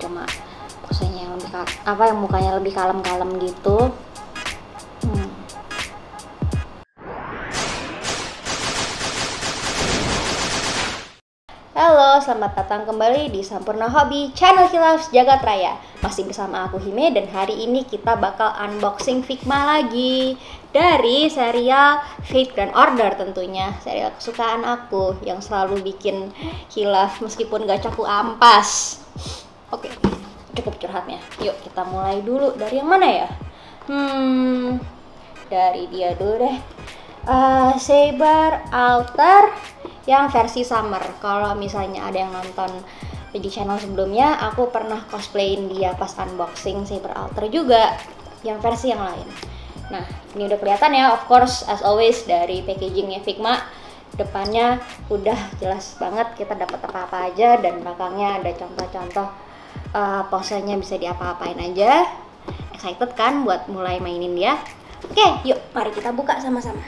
cuma posenya yang lebih yang mukanya lebih kalem-kalem gitu. Halo, selamat datang kembali di Sampurna Hobi Channel Khilaf Jagat Raya. Masih bersama aku Hime, dan hari ini kita bakal unboxing Figma lagi dari serial Fate Grand Order, tentunya serial kesukaan aku yang selalu bikin khilaf meskipun gak caku ampas. Oke, cukup curhatnya. Yuk kita mulai dulu dari yang mana ya? Dari dia dulu deh. Saber Alter yang versi summer. Kalau misalnya ada yang nonton di channel sebelumnya, aku pernah cosplayin dia pas unboxing Saber Alter juga yang versi yang lain. Nah, ini udah kelihatan ya, of course as always dari packagingnya Figma. Depannya udah jelas banget kita dapat apa-apa aja, dan belakangnya ada contoh-contoh posenya bisa diapa-apain aja. Excited kan buat mulai mainin dia? Oke, yuk mari kita buka sama-sama.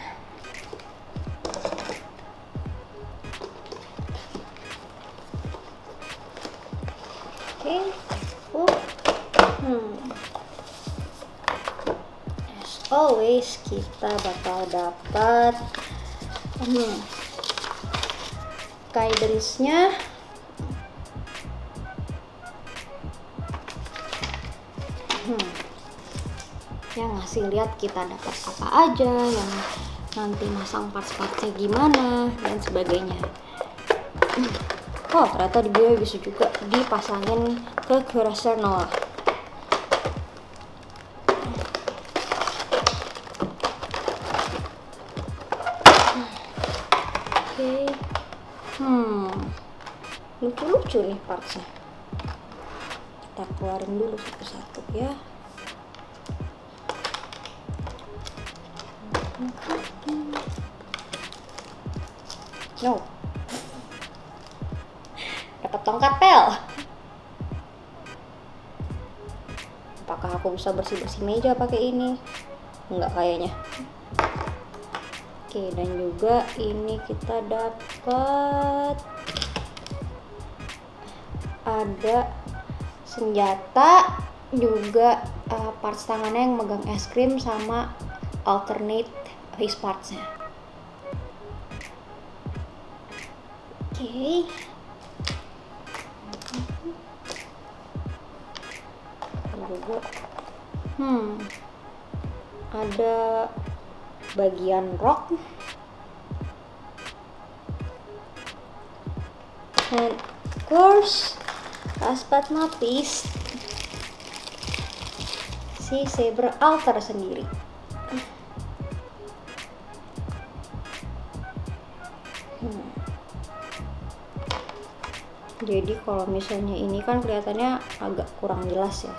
As always kita bakal dapat guidance-nya. Yang ngasih lihat kita dapat apa aja, yang nanti masang parts-partsnya gimana dan sebagainya. Oh, ternyata dia bisa juga dipasangin ke cursor Noah. Oke. Lucu-lucu nih partsnya. Kita keluarin dulu satu-satu ya. No. Dapat tongkat pel. Apakah aku bisa bersih-bersih meja pakai ini? Enggak kayaknya. Oke, dan juga ini kita dapat ada senjata, juga parts tangannya yang megang es krim, sama alternate face partsnya. Oke. Juga ada bagian rok, and of course last but not least si Saber Alter sendiri. Jadi kalau misalnya ini kan kelihatannya agak kurang jelas ya.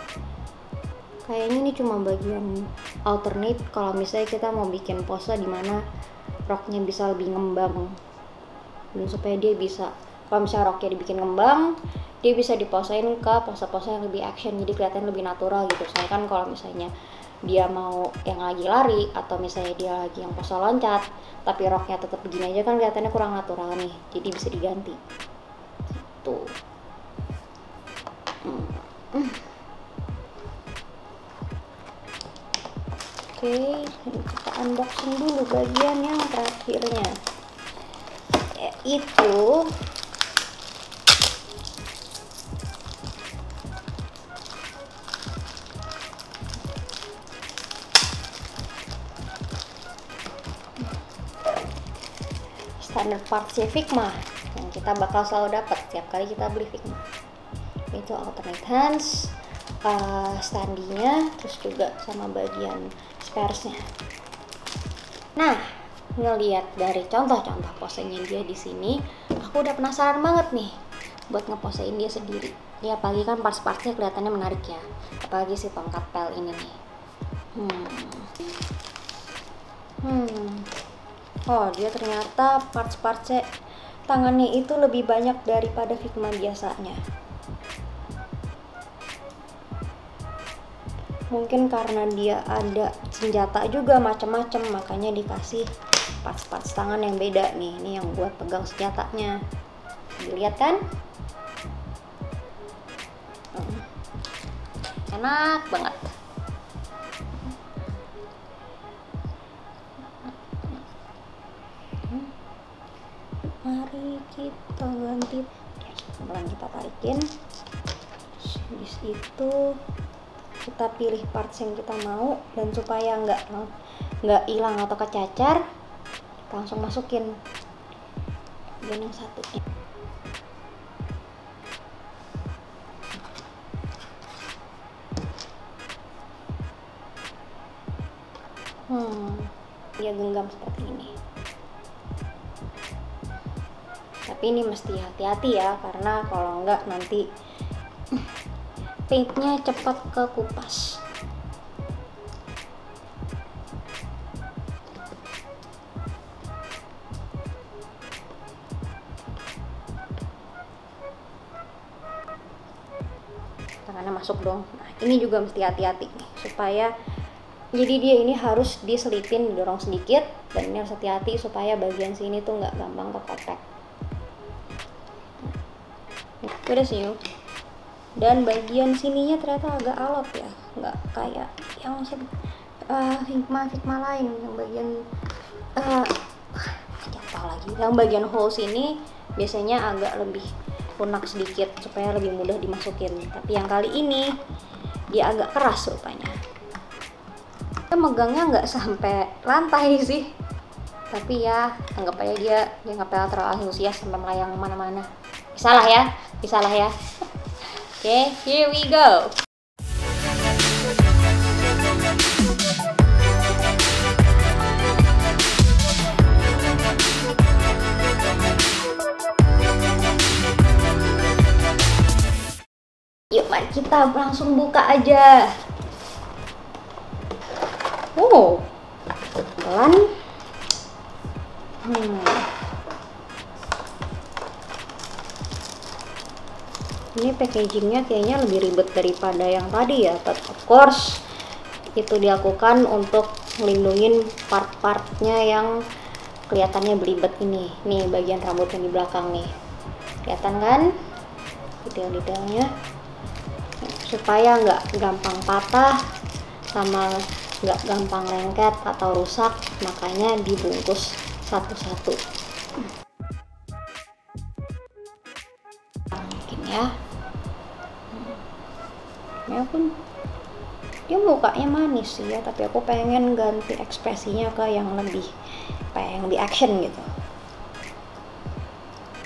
Kayaknya ini cuma bagian alternate kalau misalnya kita mau bikin pose dimana roknya bisa lebih ngembang, dan supaya dia bisa, kalau misalnya roknya dibikin ngembang, dia bisa diposein ke pose-pose yang lebih action, jadi kelihatan lebih natural gitu. Soalnya kan kalau misalnya dia mau yang lagi lari, atau misalnya dia lagi yang pose loncat tapi roknya tetap begini aja, kan kelihatannya kurang natural nih, jadi bisa diganti tuh. Oke, kita unboxing dulu bagian yang terakhirnya, yaitu standard partsnya Figma yang kita bakal selalu dapat setiap kali kita beli Figma, itu alternate hands, standinya, terus juga sama bagian sparesnya. Nah, ngelihat dari contoh-contoh posenya dia di sini, aku udah penasaran banget nih buat ngeposein dia sendiri. Ya, apalagi kan parts-partsnya kelihatannya menarik ya, apalagi si tongkat pel ini nih. Oh, dia ternyata parts-partsnya tangannya itu lebih banyak daripada Figma biasanya. Mungkin karena dia ada senjata juga macam-macam, makanya dikasih parts-parts tangan yang beda nih. Ini yang buat pegang senjatanya. Dilihat kan? enak banget. Mari kita ganti, pelan kita tarikin. Habis itu kita pilih parts yang kita mau, dan supaya nggak hilang atau kecacar, kita langsung masukin bagian yang satunya. Dia genggam seperti ini. Tapi ini mesti hati-hati ya, karena kalau enggak nanti paintnya cepat kekupas. Tangannya masuk dong. Nah, ini juga mesti hati-hati nih, supaya jadi dia ini harus diselipin, didorong sedikit, dan ini harus hati-hati supaya bagian sini tuh nggak gampang kekotek. Udah sih. Dan bagian sininya ternyata agak alot ya, nggak kayak yang Figma lain yang bagian jatuh lagi. Yang bagian hole sini biasanya agak lebih lunak sedikit supaya lebih mudah dimasukin. Tapi yang kali ini dia agak keras rupanya. Kita megangnya nggak sampai lantai sih, tapi ya anggap aja dia nggak terlalu antusias sampai melayang mana-mana. Bisa lah ya. Oke, here we go. Yuk, mari kita langsung buka aja. Pelan. Ini packagingnya kayaknya lebih ribet daripada yang tadi ya, but of course itu dilakukan untuk melindungi part-partnya yang kelihatannya belibet ini. Nih bagian rambut yang di belakang nih, kelihatan kan detail-detailnya, supaya nggak gampang patah sama nggak gampang lengket atau rusak, makanya dibungkus satu-satu. Mungkin ya. Ya pun dia mukanya manis sih ya, tapi aku pengen ganti ekspresinya ke yang lebih action gitu.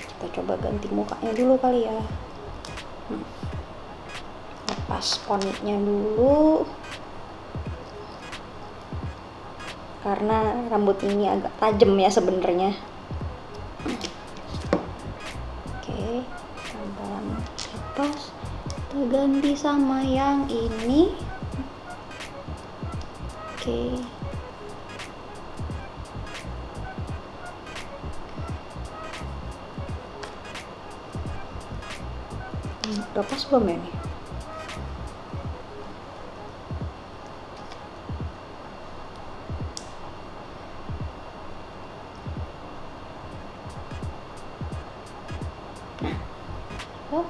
Kita coba ganti mukanya dulu kali ya. Lepas poninya dulu, karena rambut ini agak tajam ya sebenarnya. Oke, pelan-pelan lepas. Kita ganti sama yang ini. Oke. Udah pas belum ya nih? Oh.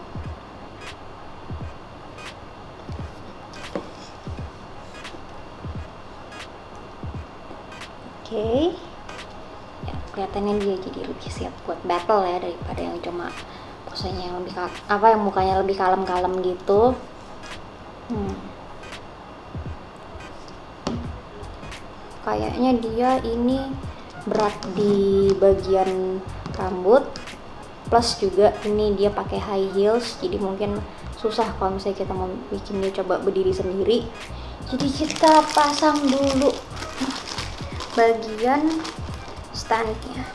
Oke. Ya, kelihatannya dia jadi lebih siap buat battle ya, daripada yang cuma posenya yang lebih yang mukanya lebih kalem-kalem gitu. Kayaknya dia ini berat di bagian rambut, plus juga ini dia pakai high heels, jadi mungkin susah kalau misalnya kita mau bikin dia coba berdiri sendiri. Jadi kita pasang dulu bagian standnya.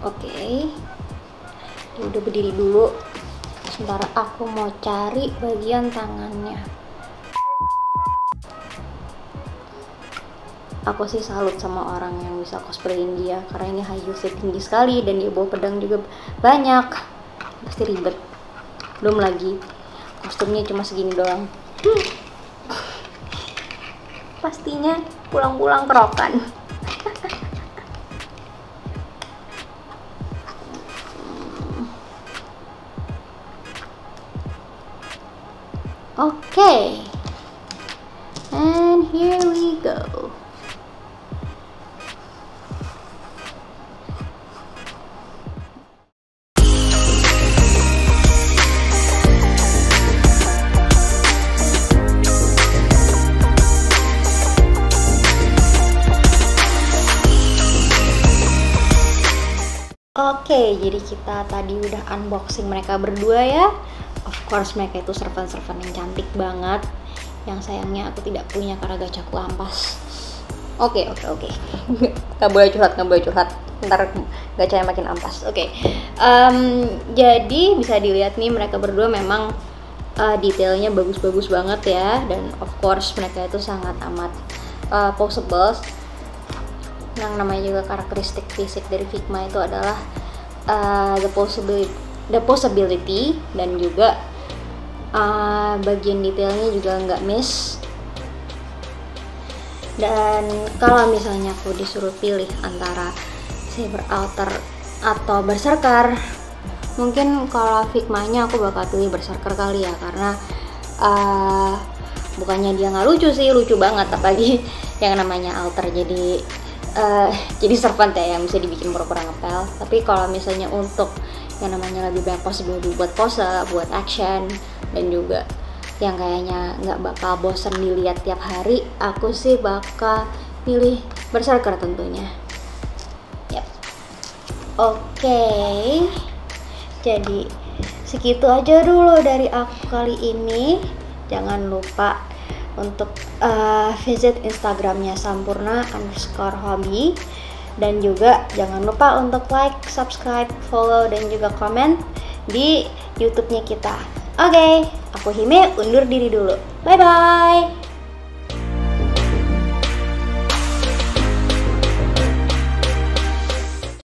Oke, dia udah berdiri dulu. Terus Ntar aku mau cari bagian tangannya. Aku sih salut sama orang yang bisa cosplayin dia, karena ini highsnya tinggi sekali dan dia bawa pedang juga banyak. Pasti ribet. Belum lagi kostumnya cuma segini doang. Pastinya pulang-pulang kerokan. Okay, and here we go. Oke, jadi kita tadi udah unboxing mereka berdua ya. Of course mereka itu servan-servan yang cantik banget. Yang sayangnya aku tidak punya karena gachaku ampas. Oke. Nggak boleh curhat. Ntar gachanya makin ampas. Oke. Jadi bisa dilihat nih mereka berdua memang detailnya bagus-bagus banget ya. Dan of course mereka itu sangat amat posable. Yang namanya juga karakteristik fisik dari Figma itu adalah the possibility dan juga bagian detailnya juga nggak miss. Dan kalau misalnya aku disuruh pilih antara Saber Alter atau Berserker, mungkin kalau Figmanya aku bakal pilih Berserker kali ya, karena bukannya dia nggak lucu sih, lucu banget, apalagi yang namanya Alter jadi servant ya yang bisa dibikin pura-pura ngepel. Tapi kalau misalnya untuk yang namanya lebih banyak possibility buat pose, buat action, dan juga yang kayaknya nggak bakal bosen dilihat tiap hari, aku sih bakal pilih Berserker tentunya. Yep. Oke, jadi segitu aja dulu dari aku kali ini. Jangan lupa untuk visit Instagramnya sampurna_hobby, dan juga jangan lupa untuk like, subscribe, follow, dan juga komen di YouTube-nya kita. Oke, aku Hime undur diri dulu. Bye bye.